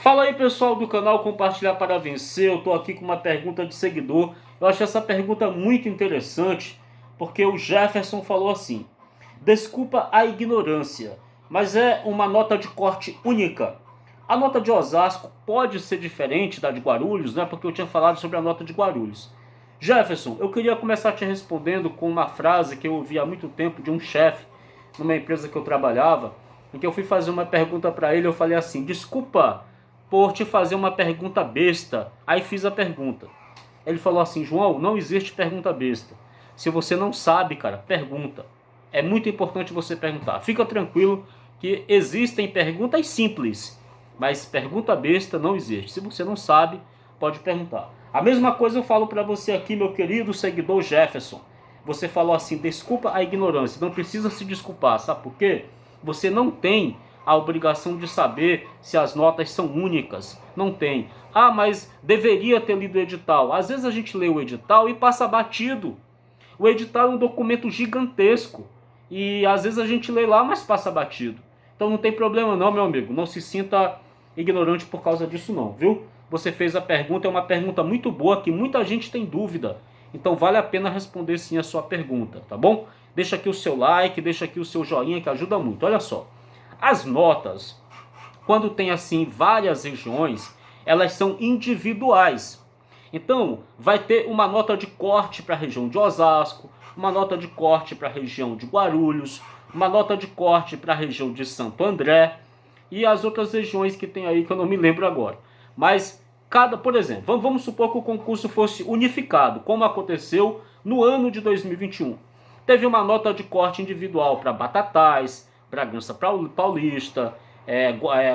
Fala aí, pessoal do canal Compartilhar para Vencer. Eu tô aqui com uma pergunta de seguidor. Eu acho essa pergunta muito interessante, porque o Jefferson falou assim: desculpa a ignorância, mas é uma nota de corte única. A nota de Osasco pode ser diferente da de Guarulhos, né? Porque eu tinha falado sobre a nota de Guarulhos. Jefferson, eu queria começar te respondendo com uma frase que eu ouvi há muito tempo de um chefe numa empresa que eu trabalhava, em que eu fui fazer uma pergunta para ele. Eu falei assim: desculpa por te fazer uma pergunta besta. Aí fiz a pergunta. Ele falou assim: João, não existe pergunta besta. Se você não sabe, cara, pergunta. É muito importante você perguntar. Fica tranquilo que existem perguntas simples, mas pergunta besta não existe. Se você não sabe, pode perguntar. A mesma coisa eu falo para você aqui, meu querido seguidor Jefferson. Você falou assim: desculpa a ignorância. Não precisa se desculpar, sabe por quê? Você não tem a obrigação de saber se as notas são únicas. Não tem. Ah, mas deveria ter lido o edital. Às vezes a gente lê o edital e passa batido. O edital é um documento gigantesco. E às vezes a gente lê lá, mas passa batido. Então não tem problema não, meu amigo. Não se sinta ignorante por causa disso não, viu? Você fez a pergunta, é uma pergunta muito boa, que muita gente tem dúvida. Então vale a pena responder sim a sua pergunta, tá bom? Deixa aqui o seu like, deixa aqui o seu joinha, que ajuda muito. Olha só. As notas, quando tem assim várias regiões, elas são individuais. Então, vai ter uma nota de corte para a região de Osasco, uma nota de corte para a região de Guarulhos, uma nota de corte para a região de Santo André e as outras regiões que tem aí que eu não me lembro agora. Mas por exemplo, vamos supor que o concurso fosse unificado, como aconteceu no ano de 2021. Teve uma nota de corte individual para Batatais, Bragança Paulista,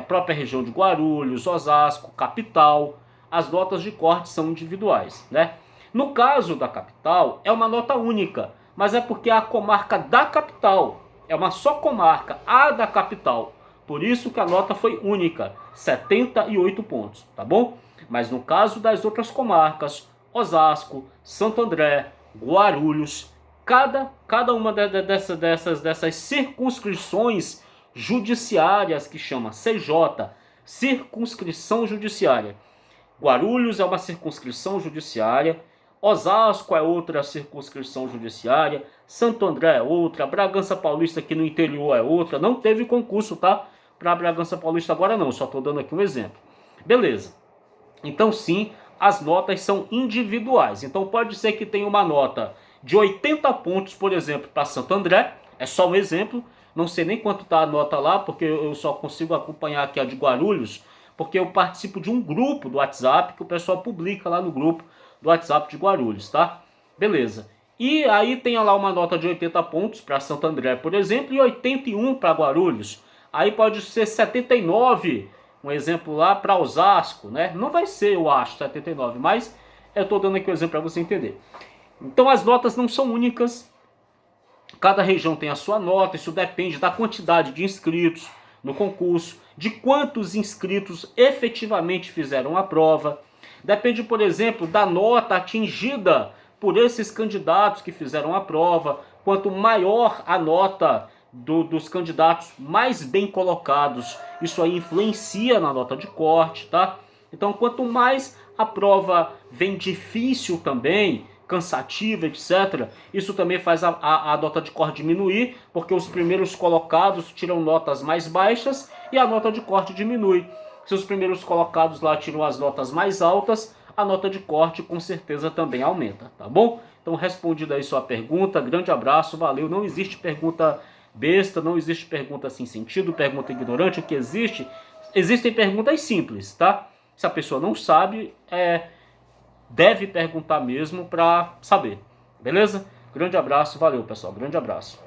própria região de Guarulhos, Osasco, capital. As notas de corte são individuais, né? No caso da capital, é uma nota única, mas é porque é a comarca da capital. É uma só comarca, a da capital. Por isso que a nota foi única, 78 pontos, tá bom? Mas no caso das outras comarcas, Osasco, Santo André, Guarulhos, cada uma dessas circunscrições judiciárias, que chama CJ, circunscrição judiciária. Guarulhos é uma circunscrição judiciária, Osasco é outra circunscrição judiciária, Santo André é outra, Bragança Paulista aqui no interior é outra. Não teve concurso, tá? Para Bragança Paulista agora não, só estou dando aqui um exemplo. Beleza. Então sim, as notas são individuais. Então pode ser que tenha uma nota de 80 pontos, por exemplo, para Santo André. É só um exemplo. Não sei nem quanto está a nota lá, porque eu só consigo acompanhar aqui a de Guarulhos, porque eu participo de um grupo do WhatsApp que o pessoal publica lá no grupo do WhatsApp de Guarulhos, tá? Beleza. E aí tem lá uma nota de 80 pontos para Santo André, por exemplo, e 81 para Guarulhos. Aí pode ser 79, um exemplo lá, para Osasco, né? Não vai ser, eu acho, 79, mas eu estou dando aqui o exemplo para você entender. Então as notas não são únicas. Cada região tem a sua nota, isso depende da quantidade de inscritos no concurso, de quantos inscritos efetivamente fizeram a prova. Depende, por exemplo, da nota atingida por esses candidatos que fizeram a prova. Quanto maior a nota dos candidatos mais bem colocados, isso aí influencia na nota de corte, tá? Então, quanto mais a prova vem difícil também, cansativa, etc., isso também faz a nota de corte diminuir, porque os primeiros colocados tiram notas mais baixas e a nota de corte diminui. Se os primeiros colocados lá tiram as notas mais altas, a nota de corte com certeza também aumenta, tá bom? Então, respondida aí sua pergunta, grande abraço, valeu. Não existe pergunta besta, não existe pergunta sem sentido, pergunta ignorante. O que existe? Existem perguntas simples, tá? Se a pessoa não sabe, deve perguntar mesmo para saber, beleza? Grande abraço, valeu pessoal, grande abraço.